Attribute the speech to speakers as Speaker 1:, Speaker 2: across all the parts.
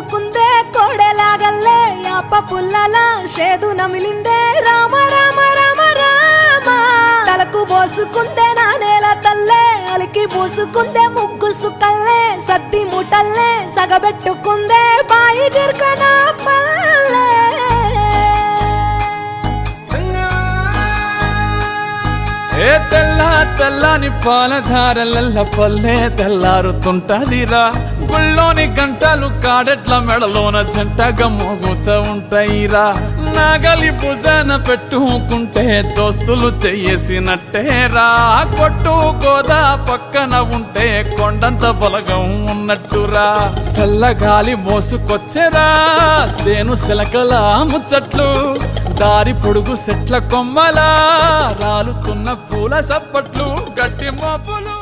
Speaker 1: పోసుకుందే కోడెలాగల్లే యాప పుల్లల షేదు నమిలిందే రామ రామ రామ రామ తలకు పోసుకుందే నా నేల తల్లే అలికి పూసుకుందే ముగ్గు సుక్కల్లే సద్ది ముటల్లే సగబెట్టుకుందే బాయి గిర్కన పల్లె
Speaker 2: ఏ తెల్ల తెల్లని పాలధారలల్ల పల్లె తెల్లారుతుంటదిరా గుళ్ళోని గంటలు కాడెట్ల మెడలోన జంటగా మోగుతూ ఉంటాయిరా నాగలి భుజాన పెట్టుకుంటే దోస్తులు చెయ్యేసినట్టేరా కొట్టు గోదా పక్కన ఉంటే కొండంత బలగం ఉన్నట్టురా చల్లగాలి మోసుకొచ్చెరా సేను సిలకల ముచ్చట్లు దారి పొడుగు సెట్ల కొమ్మలా రాలుతున్న పూల సప్పట్లు గట్టి మబ్బులు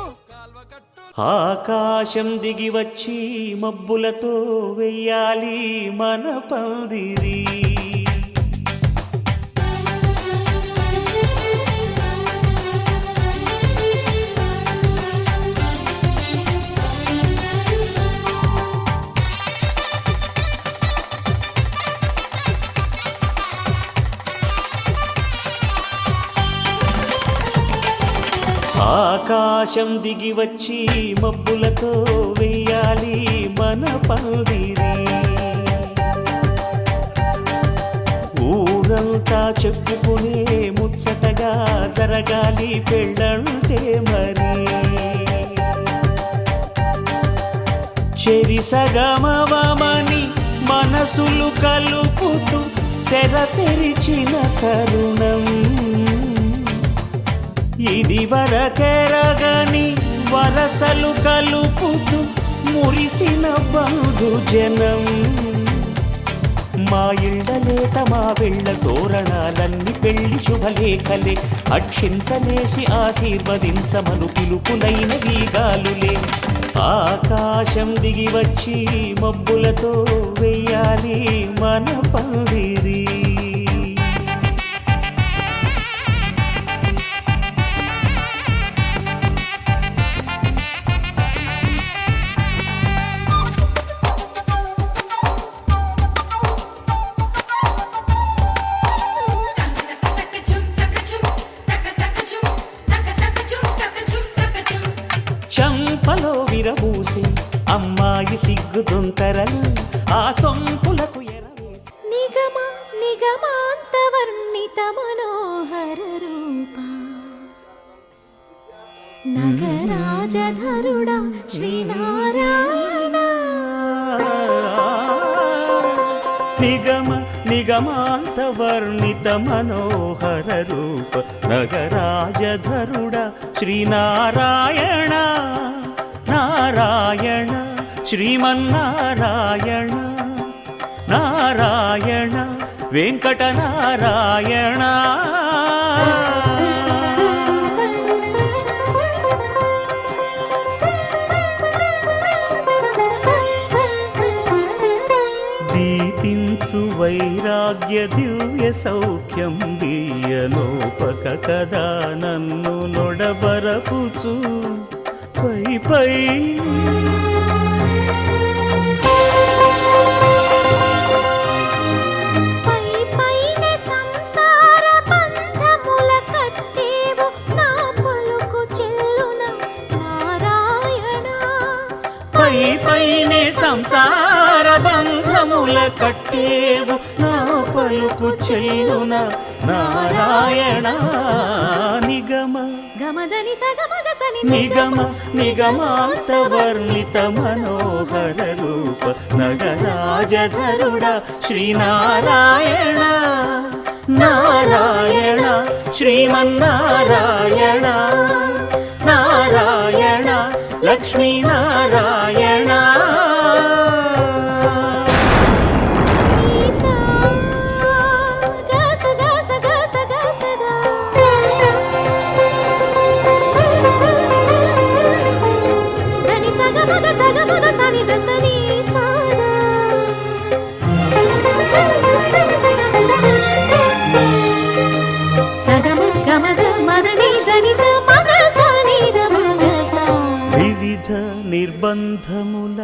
Speaker 3: ఆకాశం దిగి వచ్చి మబ్బులతో వెయ్యాలి మన పందిరి ఆకాశం దిగి వచ్చి మబ్బులతో వెయ్యాలి మన పందిరి ఊరంతా చెప్పుకునే ముచ్చటగా జరగాలి పెళ్ళంటే మరి చెరిసగమవమని మనసులు కలుపుతూ తెర తెరిచిన తరుణం ఇది వరకెరగని వరసలు కలుపుతూ మురిసిన బంధు జనం మా ఇళ్ళలేత మా వెళ్ళ తోరణాలన్నీ పెళ్లి శుభలేఖలే అక్షింతలేసి ఆశీర్వదించమను పిలుపులైన వీగాలులే ఆకాశం దిగి వచ్చి మబ్బులతో వెయ్యాలి మన పందిరి చంపలో విరబూసి అమ్మాయి సిగ్గుదొంతరలు ఆ సొంపులకు ఎరవేసి
Speaker 1: నిగమ నిగమాంత వర్ణిత మనోహర రూప నగరాజధరుడా శ్రీనారాయణ
Speaker 3: నిగమ నిగమాంత వర్ణిత మనోహర రూప నగరాజధరుడ శ్రీనారాయణ నారాయణ శ్రీమన్నారాయణ నారాయణ వెంకటనారాయణ దీపించు వైరాగ్య దివ్య సౌఖ్యం దీయలోపక కదా నన్ను నొడబరపుచు పై పై పైనే సంసార బంధముల కట్టేవు నా పలుకు చెల్లున నారాయణ నిగమ
Speaker 1: గమదని సగమగసని
Speaker 3: నిగమ నిగమాంత వర్ణిత మనోహర రూప నగరాజధరుడ శ్రీనారాయణ నారాయణ శ్రీమన్నారాయణ నారాయణ లక్ష్మీనారాయణ వివిధ నిర్బంధముల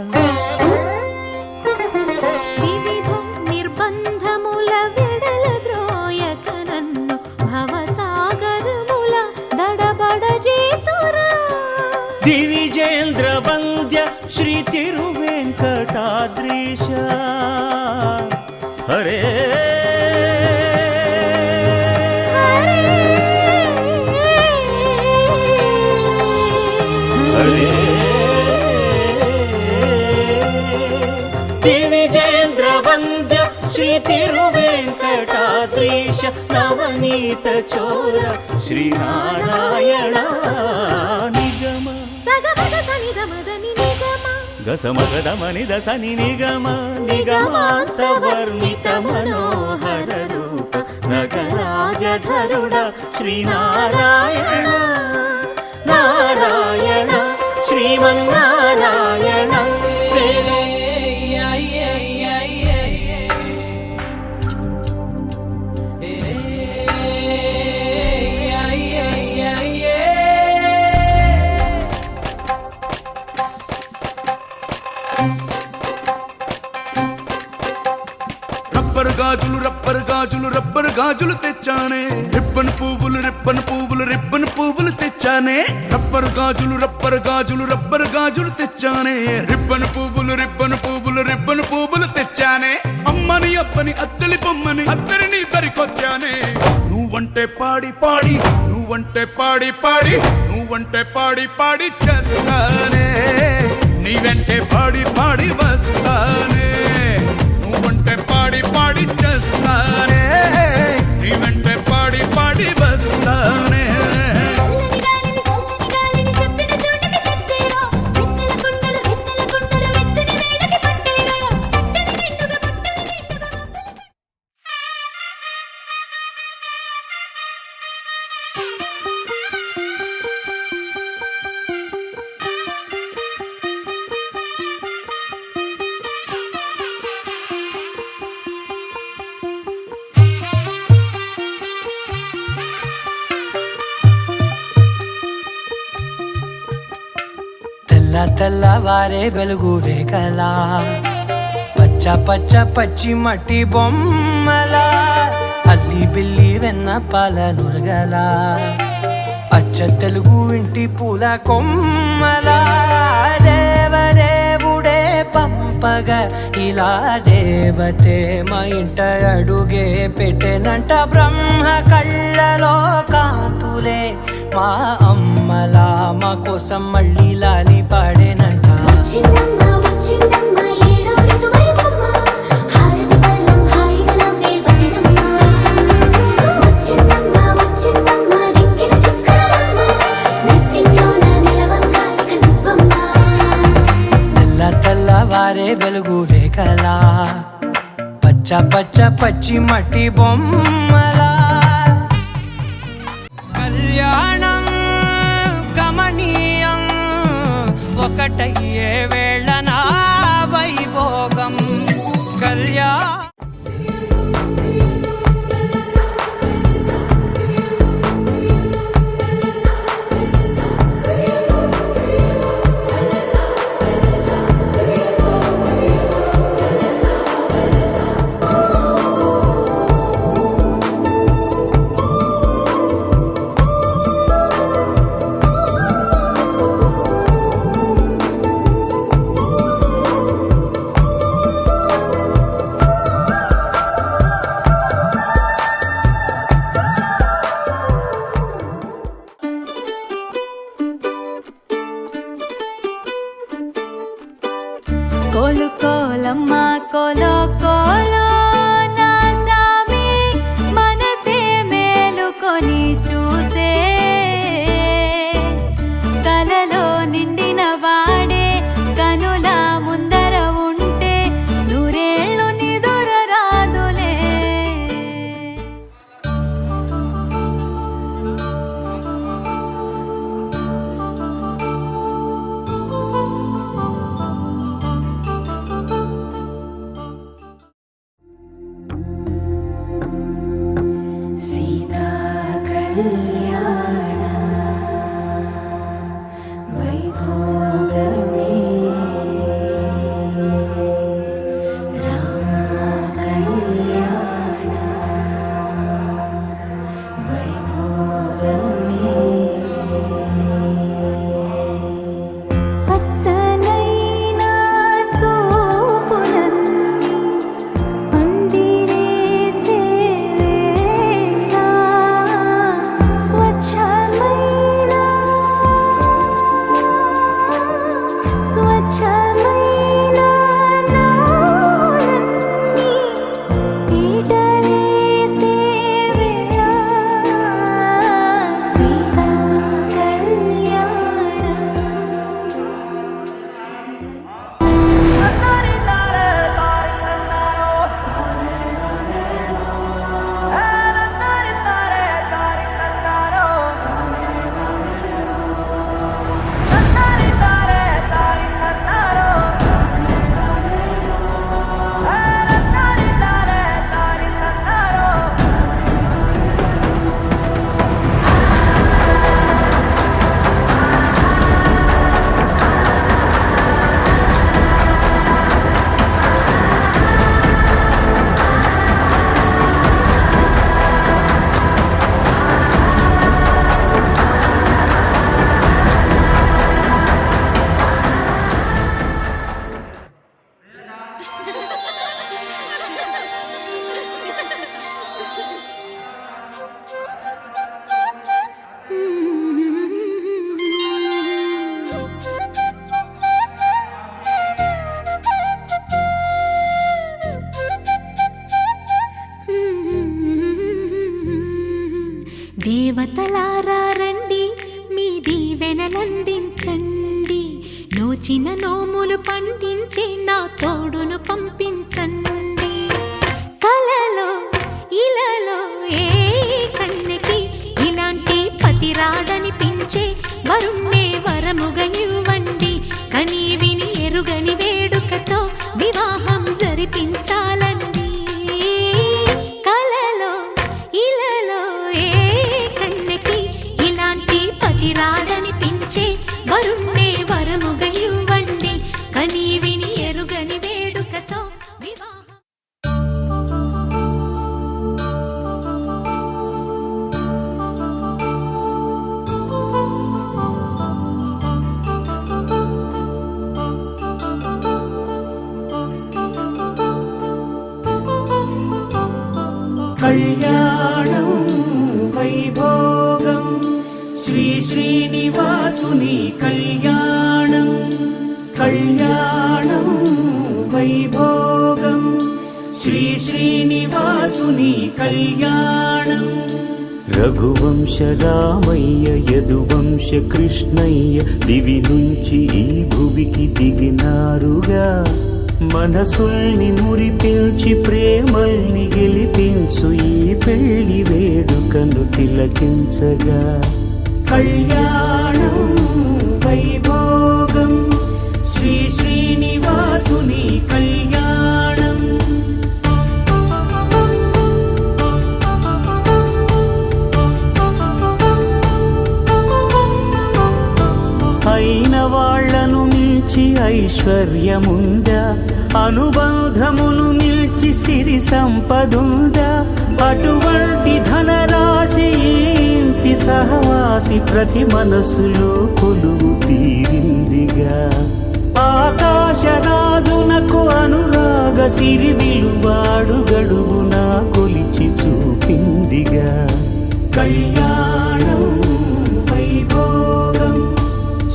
Speaker 3: వెంకటాద్రీశ హరే హరే దివిజేంద్ర వంద్య శ్రీ తిరువెంకటాద్రీశ నవనీత చోర శ్రీనారాయణ నిగమ గసమగదమని దసని నిగమ నిగమాంత వర్ణిత మనోహర రూప నగరాజధరుడ శ్రీనారాయణ నారాయణ శ్రీమన్నారాయణ
Speaker 2: రబ్బరు గాజులు తెచ్చానే రిబ్బన్ పువ్వులు తెచ్చానే రబ్బరు గాజులు తెచ్చానే రిబ్బన్ పువ్వులు తెచ్చానే అమ్మని అప్పని అత్తలి బొమ్మని అత్తరిని బరికొచ్చానే నువ్వంటే పాడి చేస్తానే నీ వెంటే పాడి వస్తానే నువ్వంటే పాడి చేస్తానే నీ వెంటే పాడి వస్తానే
Speaker 4: తెల్లవారే వెలుగు రేఖలా పచ్చ పచ్చి మట్టి బొమ్మలా అల్లి బిల్లి వెన్న పాల నురగలా అచ్చ తెలుగు ఇంటి పూల కొమ్మలా దేవదేవుడే పంపగా ఇలా దేవతే మా ఇంట అడుగే పెట్టెనంట బ్రహ్మ కళ్ళలో కాంతులే మా అమ్మలా మా కోసం మళ్ళీ లాలి పాడేనంట తెల్లవారే వెలుగు రేఖలా పచ్చ పచ్చి మట్టి బొమ్మలా కళ్యాణం గమనీయం ఒకటయ్యే వేళ నా వైభోగం
Speaker 1: శ్రోతలారా రండి, మీ దీవెనలందించండి. నోచిన నోములు పండించే నా తోడును పంపించండి. కలలో ఇలలో ఏ కన్నెకి ఇలాంటి పతి రాడనిపించే వరుణ్ణే వరముగా ఇవ్వండి. కని విని ఎరుగని వేడుకతో వివాహం జరిపించాలండి. కలలో ఇలలో ఏ కన్నెకి ఇలాంటి పతి రాడనిపించే వరుణ్ణే వరముగా ఇవ్వండి. కని విని ఎరుగని వేడుకతో వివాహం.
Speaker 5: కళ్యాణం వైభోగం శ్రీ శ్రీనివాసుని కళ్యాణం. కళ్యాణం వైభోగం శ్రీ శ్రీనివాసుని కళ్యాణం.
Speaker 3: రఘువంశ రామయ్య యదువంశ కృష్ణయ్య దివి నుంచి ఈ భువికి దిగినారుగా. మనసుల్ని మురిపించి ప్రేమల్ని గెలిపించు ఈ పెళ్లి వేడుకను తిలకించగా.
Speaker 5: కళ్యాణం వైభోగం శ్రీ శ్రీనివాసుని కళ్యాణం.
Speaker 3: అయిన వాళ్లను మించి ఐశ్వర్యముందా, అనుబంధమును మిల్చి సిరి సంపదుందా. అటువంటి ధనరాశి ఇంటి సహవాసి ప్రతి మనసులో కొలువు తీరిందిగా. ఆకాశరాజునకు అనురాగ సిరి విలువాడు గడుగునా కొలిచి చూపిందిగా.
Speaker 5: కళ్యాణం వైభోగం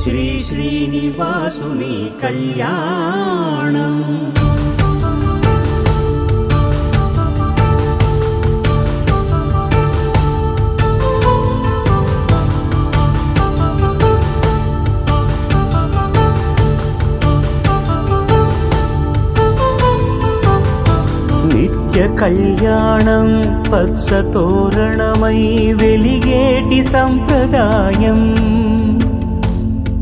Speaker 5: శ్రీ శ్రీనివాసుని కళ్యాణం.
Speaker 3: నిత్య కళ్యాణం పచ్చ తోరణమై వెలిగేటి సంప్రదాయం.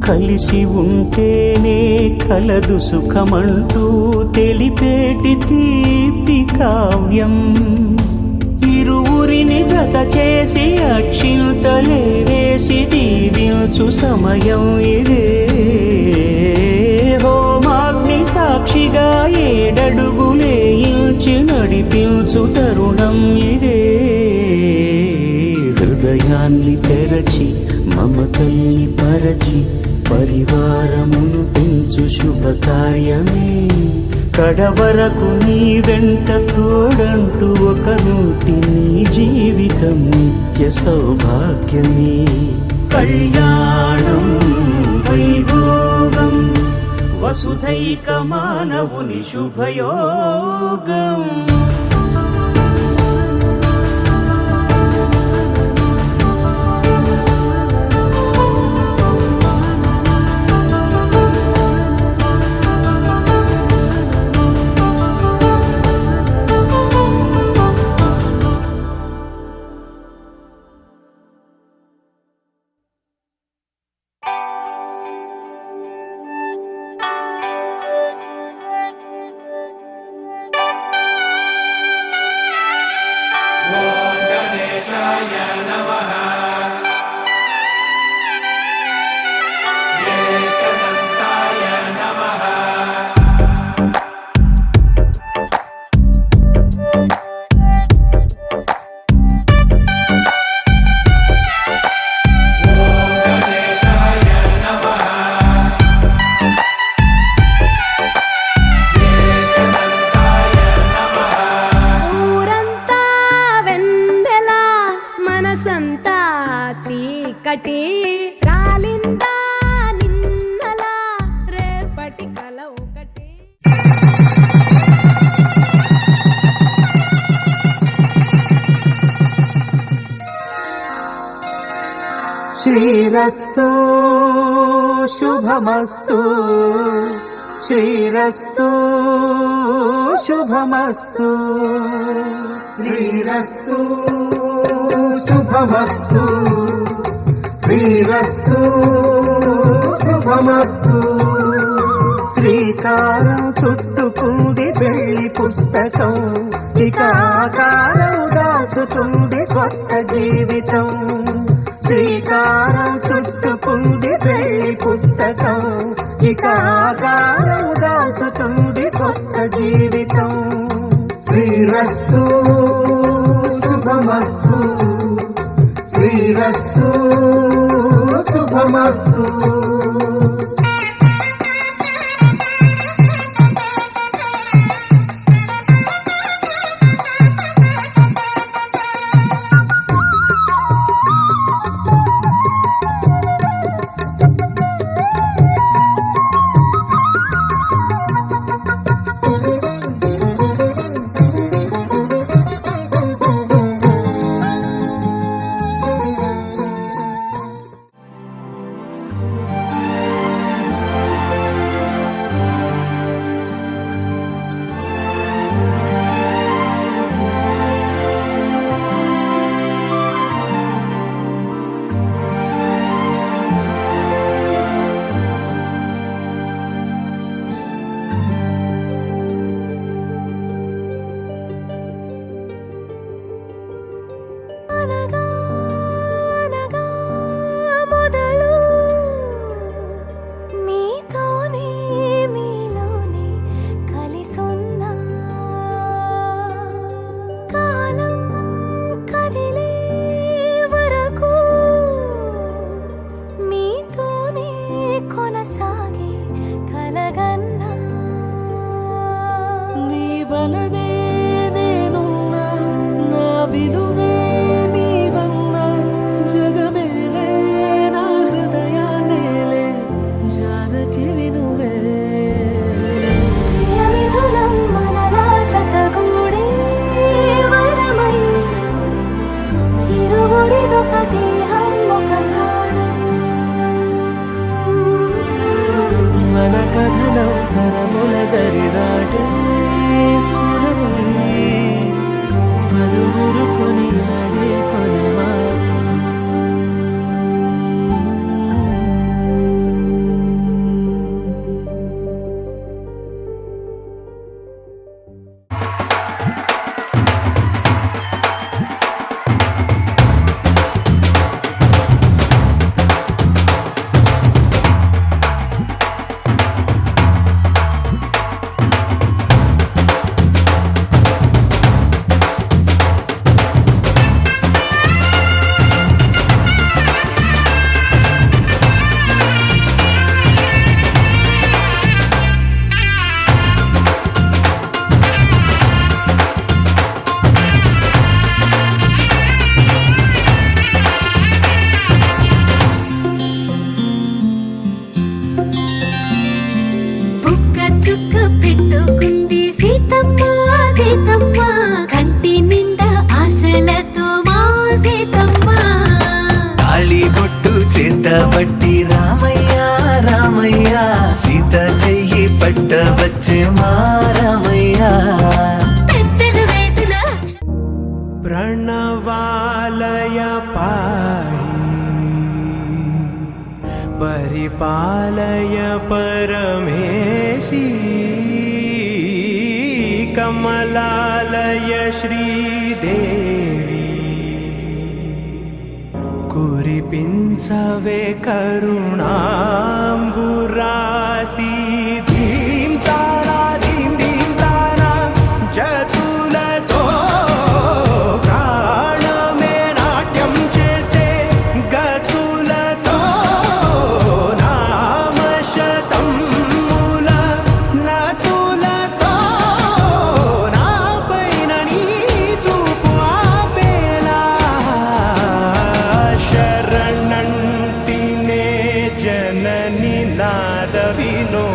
Speaker 3: కలిసి ఉంటేనే కలదు సుఖమంటూ తెలిపేటి తీపి కావ్యం. ఇరువురిని జత చేసి అక్షింతలే వేసి దీవించు సమయం ఇదే. హోమాగ్ని సాక్షిగా ఏడడుగులే ఇంచి నడిపించు తరుణం ఇదే. హృదయాన్ని తెరచి మమతల్ని పరచి పరివారమును పెంచు శుభకార్యమే. కడవరకు నీ వెంట తోడంటూ ఒకరుంటి నీ జీవితం నిత్య సౌభాగ్యమే.
Speaker 5: కళ్యాణం వైభోగం వసుధైక మానవుని శుభయోగం.
Speaker 1: చీకటి రాలిందా నిన్నలా రేపటి కల ఒకటి.
Speaker 3: శ్రీరస్తు శుభమస్తు శ్రీరస్తు శుభమస్తు శ్రీరస్తు శుభమస్తు శ్రీరస్తు శుభమస్తు శ్రీకారం చుట్టుకుంది పెళ్లి పుస్తకం ఇక ఆకారం దాచుతుంది కొత్త జీవితం శ్రీకారం చుట్టుకుంది పెళ్లి పుస్తకం ఇక ఆకారం దాచుతుంది కొత్త జీవితం శ్రీరస్తు శుభమస్తు శ్రీరస్తు శుభమస్తు కథనం తరముల దరిదాటే స్వరమై పలువురు కొనియాడే కొనమానే బట్టి రామయ్య రామయ్య సీత చెయ్యి పట్ట వచ్చే మా రామయ్య ప్రణవాలయ పాహి పరిపాలయ పరమేశి కమలాలయ శ్రీదేవి కురిపించవే కరుణాంబురాసి ధీం తారా ధీం ధీం తారా జతులతో ప్రాణమే నాట్యం చేసే గతులతో నామశతం మూల నతులతో నా పైన నీ చూపు ఆపేలా శరణంటినే జనని నాద వినో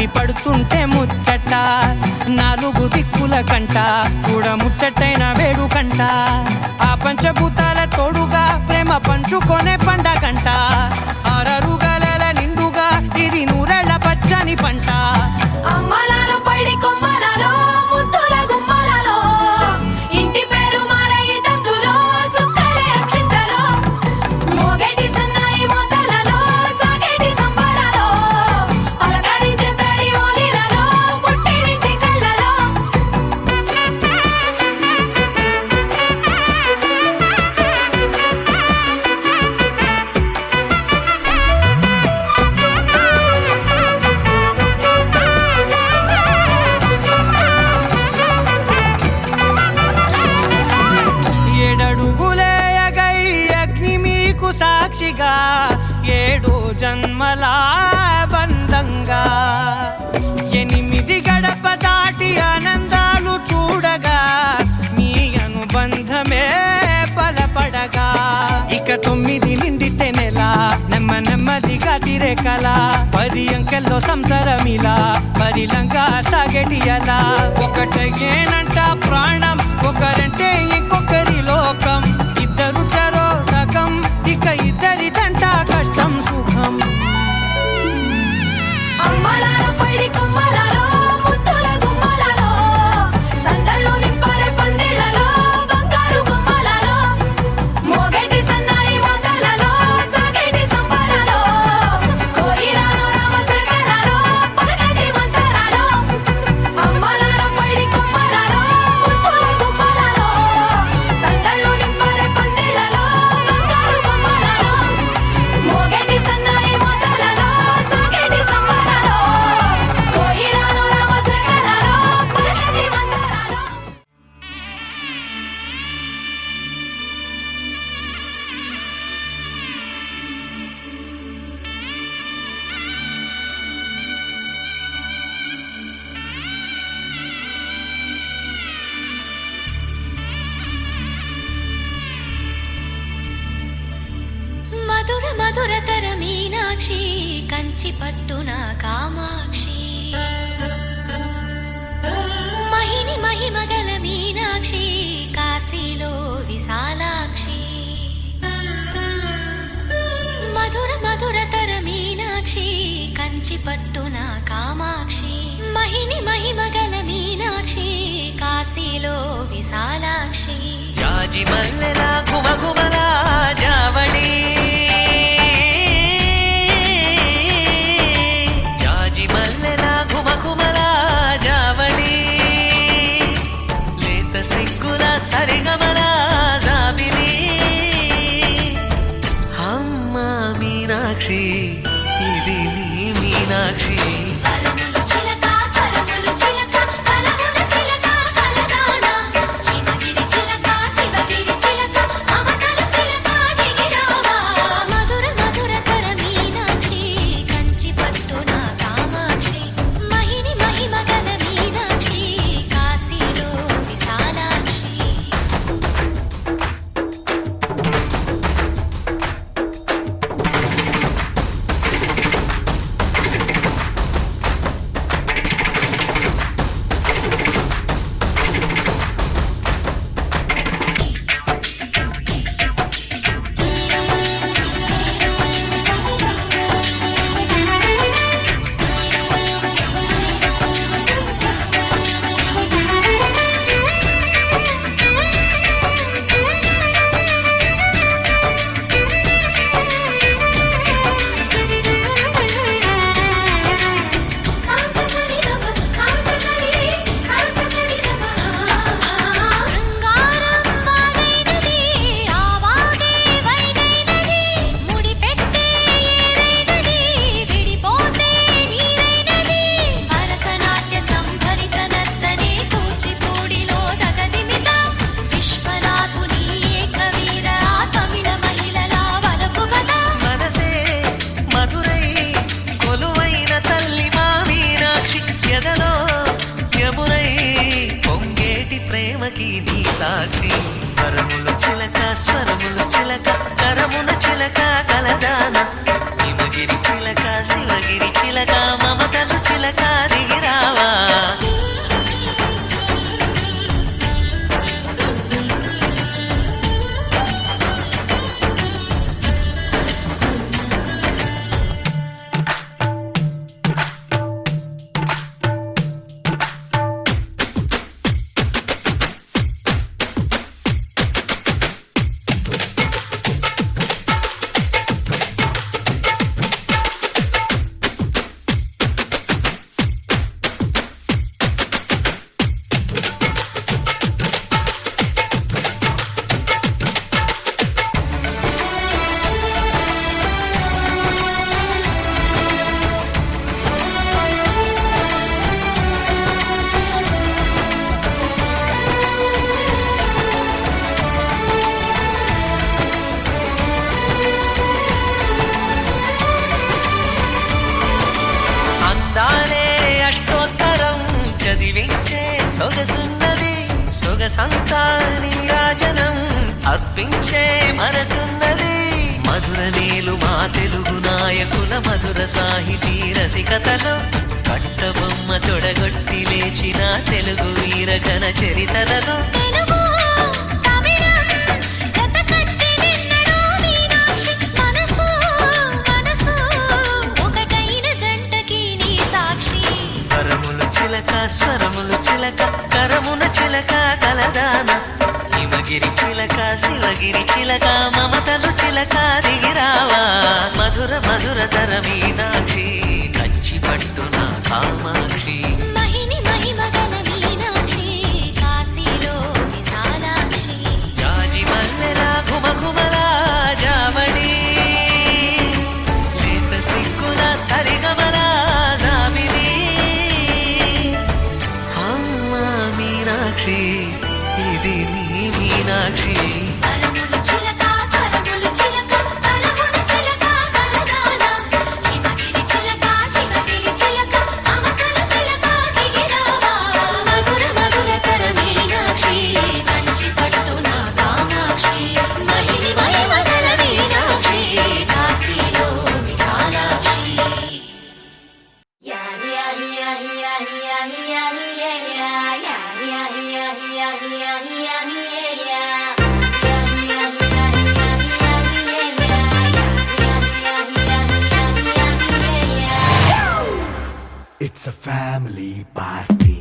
Speaker 4: ముడి పడుతుంటే ముచ్చట నాలుగు దిక్కుల కంట చూడ ముచ్చటైన వేడు కంట ఆ పంచభూతాల తోడుగా ప్రేమ పంచుకొనే పండగంట ఆరరుగల నిండుగా ఇది నూరెళ్ళ పచ్చని పంట
Speaker 1: అమ్మలాలో పడి కొమ్మలలో ముద్దుల గుమ్మలలో ఇంటి పేరు మారయి తందులో చుక్కలే అక్షింతలో మోగేటి సన్నాయి మోతలలో సాగేటి సంబరాలో పలకరించే తడి ఓలిలలో పుట్టినింటి కళ్ళలో
Speaker 4: ఏడడుగులేయగై అగ్ని మీకు సాక్షిగా 7 జన్మల బంధంగా 8 గడప దాటి ఆనందాలు చూడగా మీ అనుబంధమే బలపడగా ఇక 9 నిండితే నెల నెమ్మదిగా తిరే కల 10 అంకెల్లో సంసారమిలా పరిలంగా సాగేటి అలా ఒకటేనంట ప్రాణం ఒకరంటే ఇంకొకరి లోకం ఇద్దరు చరో సగం ఇక ఇద్దరిదంట కష్టం సుఖం
Speaker 1: అమ్మలాలో పడి కొమ్మలలో ముద్దుల గుమ్మలలో సందళ్ళు నింపరే పందిళ్ళలో బంగారు బొమ్మలలో మోగేటి సన్నాయి మోతలలో సాగేటి సంబరాలో కోయిలలో రామశకలలో పలకటి మంతరాలో అమ్మలాలో పడి కొమ్మలలో ముద్దుల గుమ్మలలో సందళ్ళు నింపరే పందిళ్ళలో బంగారు బొమ్మలలో మోగేటి సన్నాయి మోతలలో సాగేటి సంబరాలో కోయిలలో రామశకలలో పలకటి మంతరాలో మధుర మధురతర మీనాక్షి కంచి పట్టున కామాక్షి మహిని మహిమగల మీనాక్షి కాశీలో విశాలాక్షి మధుర మధురతర మీనాక్షి కంచి పట్టున కామాక్షి మహిని మహిమగల మీనాక్షి కాశీలో విశాలాక్షి
Speaker 4: జాజి మల్లెల గుమగుమల జావళి జాజి మల్లెల గుమగుమల జావళి లేత సిగ్గుల సరిగమల జాబిలి అమ్మ మీనాక్షి ఇది నీ మీనాక్షి
Speaker 1: వరములు చిలక స్వరములు చిలక కలమున చిలక కలదానా హిమగిరి చిలక శివగిరి చిలక మమతలు చిలక దిగిరావా మధుర మధురతర మీనాక్షి కంచి పట్టున కామాక్షి మహిని మహిమగల మీనాక్షి కాశీలో విశాలాక్షి
Speaker 4: ప్రేమకి నీ సాక్షి వరములు చిలక స్వరములు చిలక కరమున చిలక కలదాన హిమగిరి చిలక శివగిరి చిలక మమతలు చిలక దిగిరావా సొగసున్నది సొగసంతా నీరాజనం అర్పించే మనసున్నది మధుర నీలు మా తెలుగు నాయకుల మధుర సాహితీ రసికతలో కట్టబొమ్మ తొడగొట్టి లేచిన తెలుగు వీరగణ చరితలలో
Speaker 1: తెలుగు తమిళం జతకట్టి నిన్నడు మీనాక్షి మనసు మనసు ఒకటైన జంటకి నీ సాక్షి
Speaker 4: వరములు చిలక స్వరములు చిలక కరమున చిలక కలదాన హిమగిరి చిలక శివగిరి చిలక మమతలు చిలక దిగిరావా మధుర మధుర తర మీనాక్షి కంచి పట్టున కామాక్షి
Speaker 1: మహిని మహిమగల మీనాక్షి కాశీలో విశాలాక్షి
Speaker 4: జాజి మల్లెల ఘుమఘుమల జావళి లేత సిగ్గుల సరిగమల జాబిలి అమ్మ మీనాక్షి ఇది నీ మీనాక్షి
Speaker 1: వరములు చిలక స్వరములు చిలక కరమున చిలక కలదాన హిమగిరి చిలక శివగిరి చిలక మమతలు చిలక దిగిరావా మధుర మధుర తర మీనాక్షి కంచి పట్టున కామాక్షి మహిని మహిమగల మీనాక్షి కాశీలో విశాలాక్షి యారి యారి యారి యారి యారి యారి యారి యారి యారి యారి యారి యారి
Speaker 2: It's a family party.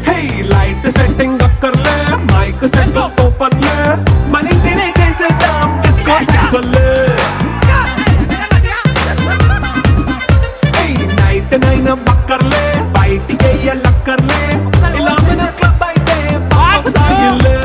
Speaker 3: Hey, light setting అక్కర్లే మైక్ సెట్ ఓపెన్ లే మన ఇంటినే చేసేద్దాం డిస్కో టిక్కలే నైట్ నైన్ బక్కర్లే బయటికి వెయ్యలక్కర్లే ఇలా మన క్లబ్ అయితే బాగుతాయిలే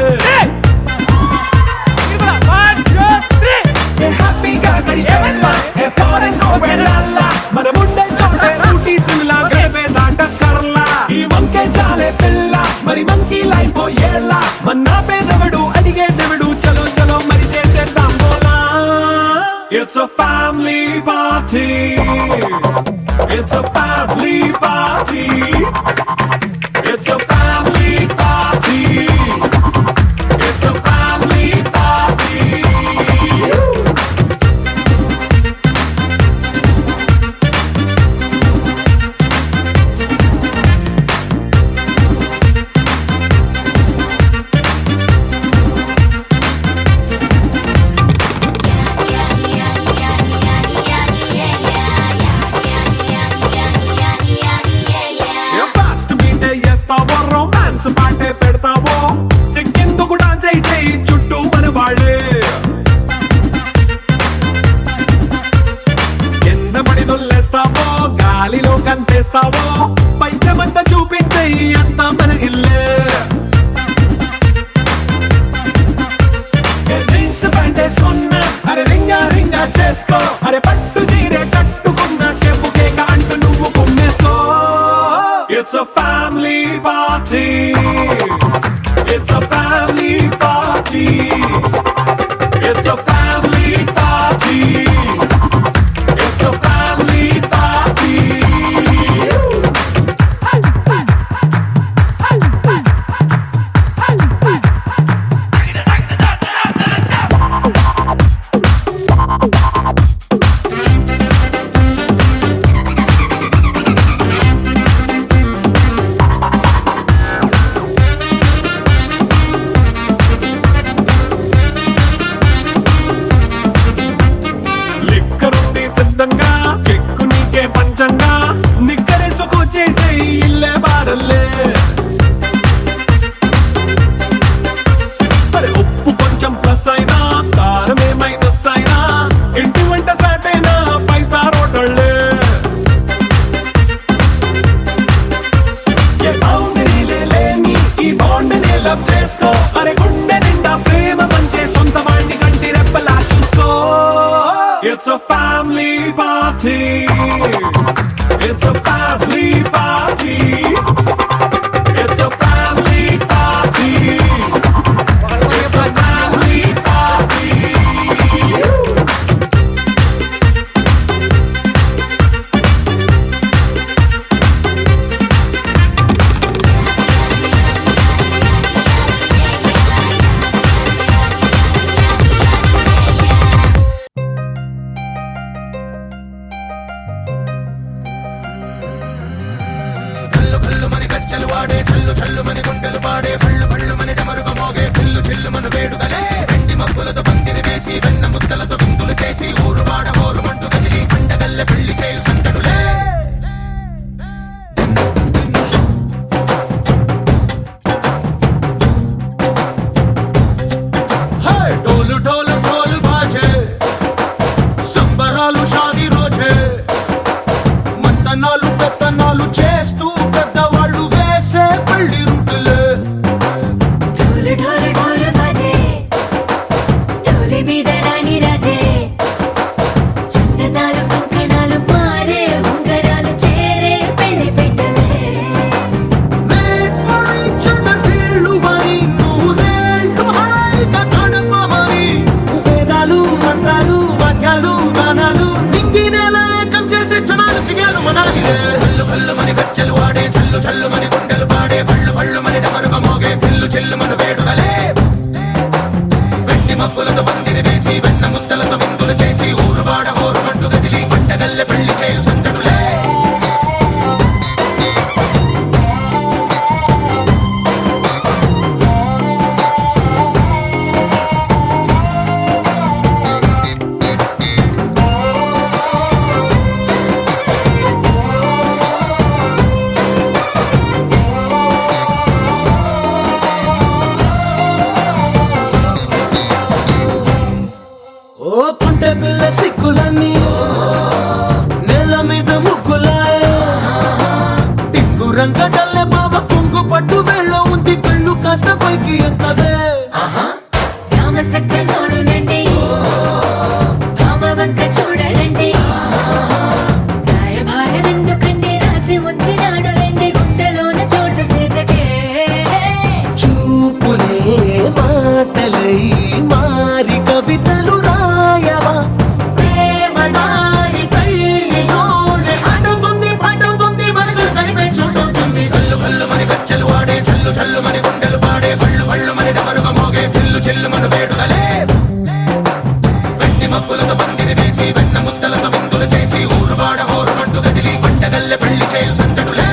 Speaker 3: హ్యాపీగా గడిచేలా ఏ ఫారెన్ నో వెళ్ళాలా మన ముందే చోటే ఊటీ సిమ్లా గడిపే దాటక్కర్లా ఈ వంకే చాలే పిల్ల మరి మంకీ లైఫ్ ఏళ్ళ మన్నా పేదవడు అడిగే దేవుడు చలో చలో మరి చేసేద్దాం బోలా It's a family party. It's a family party. It's a family party. It's a family party. Romance పాటే పెడతావో సిక్కిందుకు డాన్స్ అయితే చుట్టూ మన వాళ్ళే కింద పడి దొల్లేస్తావో గాలిలో కంటేస్తావో పైద్యమంతా చూపించే అంతా మన ఇల్లే జీన్స్ ప్యాంటే సున్నా అరే రింగా రింగా చేసుకో అరే పట్టు చీరే కట్టుకున్న చెప్పుకే అంటూ నువ్వు కుమ్మేసుకో It's a family party. It's a family party. It's a family party. చేసుకో అరే గుండె నిండా ప్రేమ పంచే సొంత వాడిని కంటి రెప్పలా చూసుకో It's a family party It's a family party It's a family party It's a family party డోలు డోలు డోలు బాజే సంబరాలు షాదీ రోజే మంతనాలు పెత్తనాలు చేస్తూ పెద్దవాళ్ళు వేసే పెళ్లి రుట్టులే
Speaker 1: ढोल ढोल ढोल बाजे ढोली మీద రాణి రాజే చందనాలు కంకణాలు మారే ఉంగరాలు చేరే పెళ్లి పెట్టలే
Speaker 3: వేదాలు మంత్రాలు వాక్యాలు గానాలు నింగినేల ఏకం చేసే క్షణాలు చిగాలు మనాలిలే కల్లు కల్లు మని గచ్చలు వాడే చల్లు చల్లు మని గుండెలు పాడే పళ్ళు పళ్ళు మని డమరుగ మోగే పిల్లు చెల్లు మను వేడుదలే వెండి మబ్బులతో పందిరి వేసి వెన్న ముద్దలతో విందులు చేసి ఊరు వాడ ఊరు మంటు గదిలి పంటగల్లె పెళ్లి చేయు సందడులే ఓ పుంటె పిల్ల సిక్కులన్నీ నేల మీద ముగ్గులాయ టింగు రంగడల్లె బాబా కుంగు పట్టు వేళ్ళ ఉంది కళ్ళు కాస్త పైకి ఎక్కదే
Speaker 1: రామ సక్క నోడులండి రామ వంక చూడలండి రాయభారం ఎందుకండి రాసి ఉంచినాడులండి గుండెలోన చోటు సేతకే
Speaker 3: చూపులే మాటలై మారి కవితలు రాయవా
Speaker 1: ప్రేమదారి పెళ్లిలోనే అడుగుంది పట్టుకుంది మనసు కలిపే చూస్తుంది
Speaker 3: కల్లు కల్లు మని గచ్చలు వాడే చల్లు చల్లు మని గుండెలు పాడే పళ్ళు పళ్ళు మని డమరుగ మోగే పిల్లు చెల్లు మను వేడుదలే వెండి మబ్బులతో పందిరి వేసి వెన్న ముద్దలతో విందులు చేసి ఊరు వాడ ఊరు మంటు గదిలి పంటగల్లె పెళ్లి చేయు సందడులే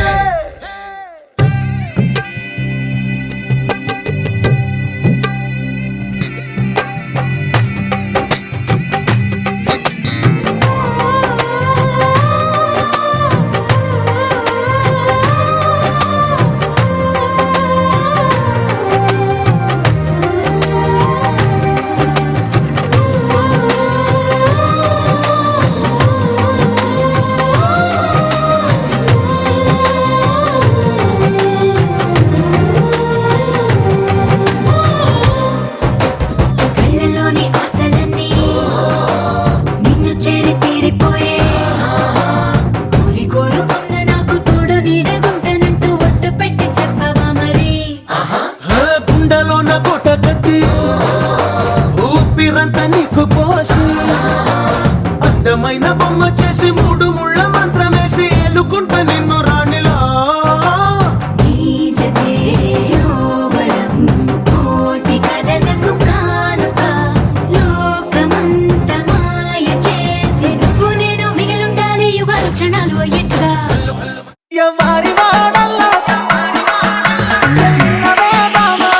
Speaker 1: కళ్ళలోని ఆశలన్నీ నిన్ను చేరి తీరిపోయే కోరి కోరుకున్న నాకు తోడు నీడగుంటానంటూ ఒట్టు పెట్టి చెప్పవా మరి
Speaker 3: గుండెలోన కోట కట్టి ఊపిరంతా నీకు పోసి అందమైన బొమ్మ చేసి మూడు ముళ్ళ మంత్రమేసి ఎలుకుంట నిన్ను రాణిలా
Speaker 1: నీ జతే యోవరం కోటి కలలకు కానుక లోకమంత మాయ చేసి నువ్వు నేను మిగిలుండాలి యుగాలు క్షణాలు ఎట్లా
Speaker 3: ఎవ్వరి వాడల్లా ఎన్నవే బామా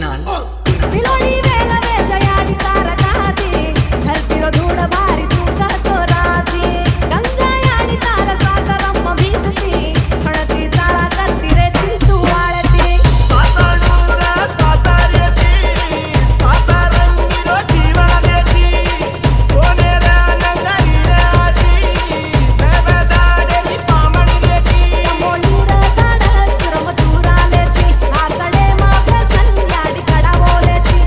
Speaker 6: पुनान
Speaker 1: बिलोडी वेला वेजयाडी तारकाती धरतीरो धूळ भारी सुका तो राती गंगा याडी तार सागरम्म बीजती छळती ताळा करती रे चिंतू वाळती मोलीर गाड चुरम चुरालेची आकडे मागे संध्याडी कडावोलेची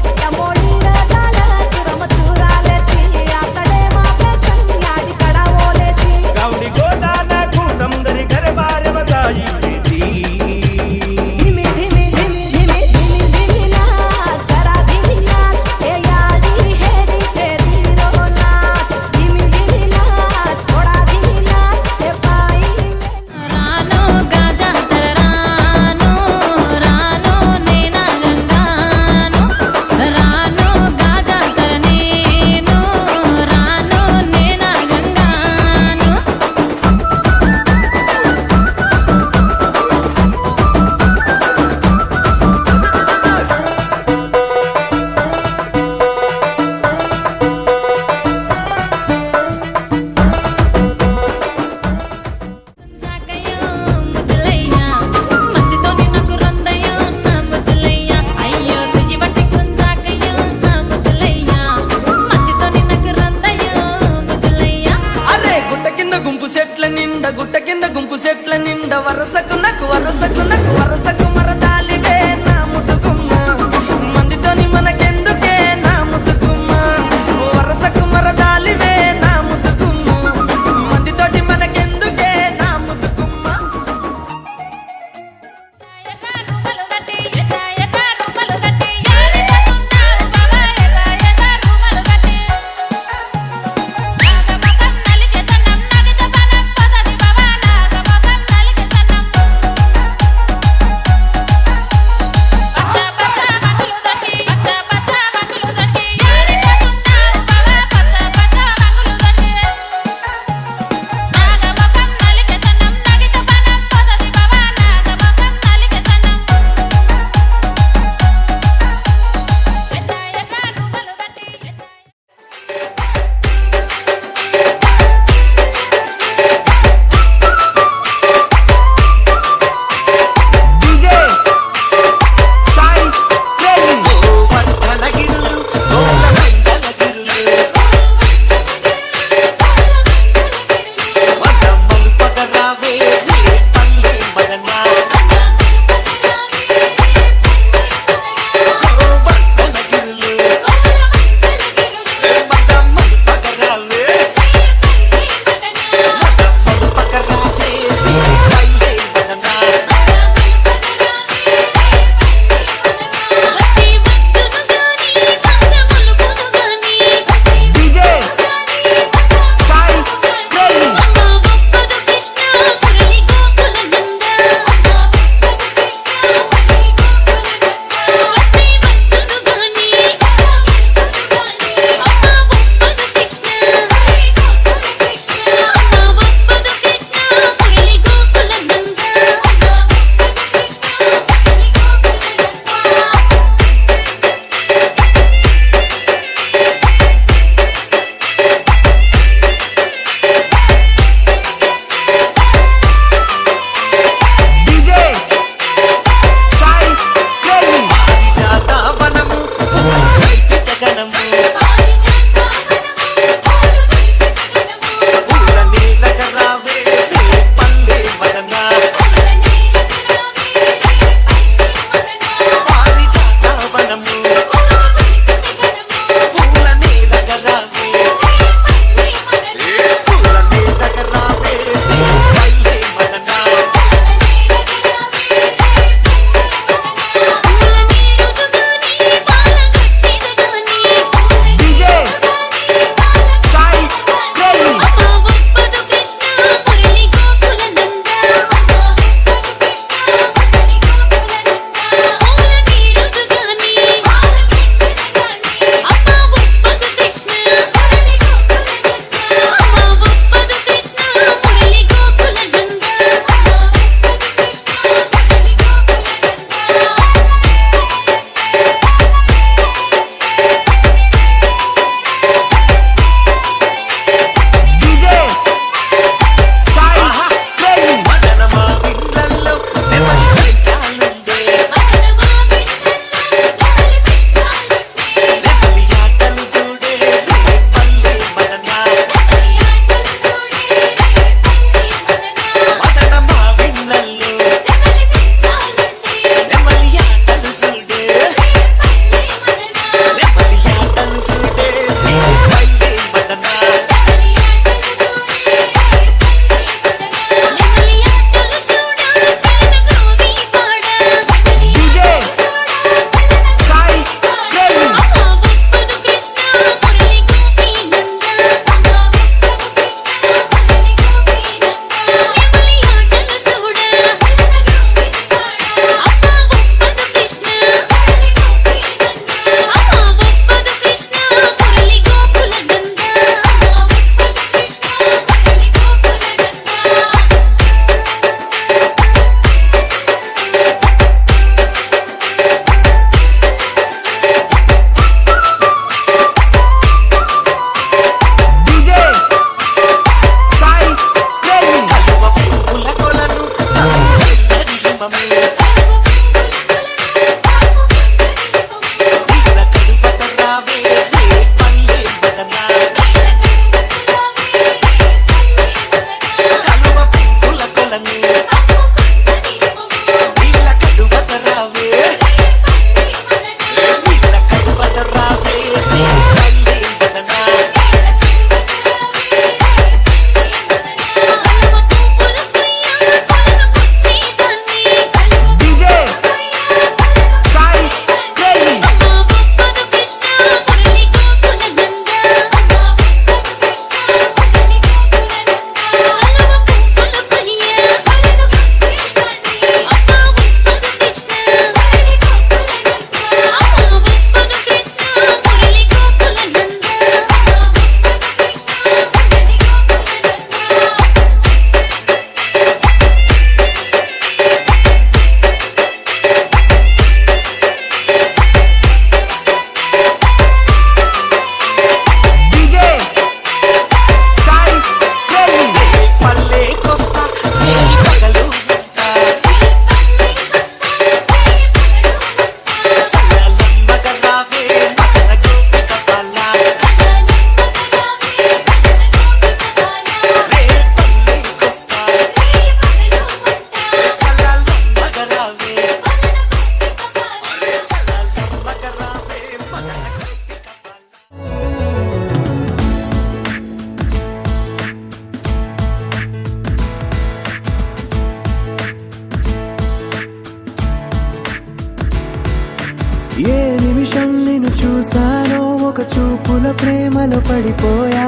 Speaker 6: చూసానో ఒక చూపుల ప్రేమలో పడిపోయా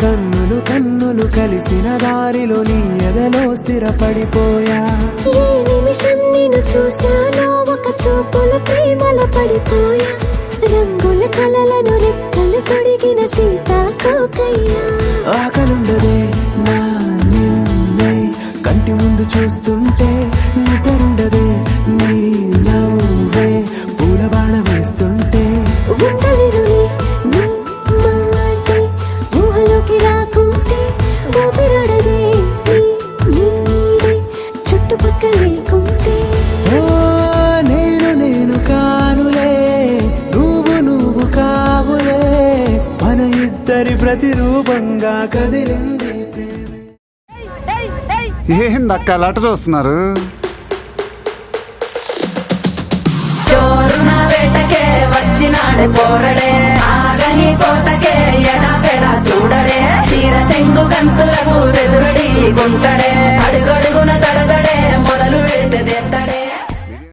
Speaker 6: కన్నులు కన్నులు కలిసిన దారిలో నీ ఎదలో స్థిరపడిపోయా
Speaker 1: ఏ నిమిషం నిన్ను చూశానో ఒక చూపుల ప్రేమలో పడిపోయా రంగుల కలలను రెక్కలు తొడిగిన సీతాకోకయ్యా
Speaker 6: ఆకలుండదే నా నిన్నే కంటి ముందు చూస్తుంటే నిద్రుండదే నీ నవ్వే పూల బాణ వేస్తుంటే
Speaker 1: ఉండలేనులే నీ మాటే ఊహలోకి రాకుంటే ఊపిరాడదే నీ నీడే చుట్టుపక్కల లేకుంటే
Speaker 6: ఓ నేను కానులే నువ్వు కావులే మన ఇద్దరి ప్రతిరూపంగా కదిలింది
Speaker 7: ఏందక్క లట చూస్తున్నారు
Speaker 8: చోరున వేటకే వచ్చినాడు పోరడే ఆగని కోతకే ఎడపెడ చూడడే తీర సెంగు కంతులకు బెదురడి గుంటడే అడుగడుగున దడదడే మొదలు పెడితే తెత్తడే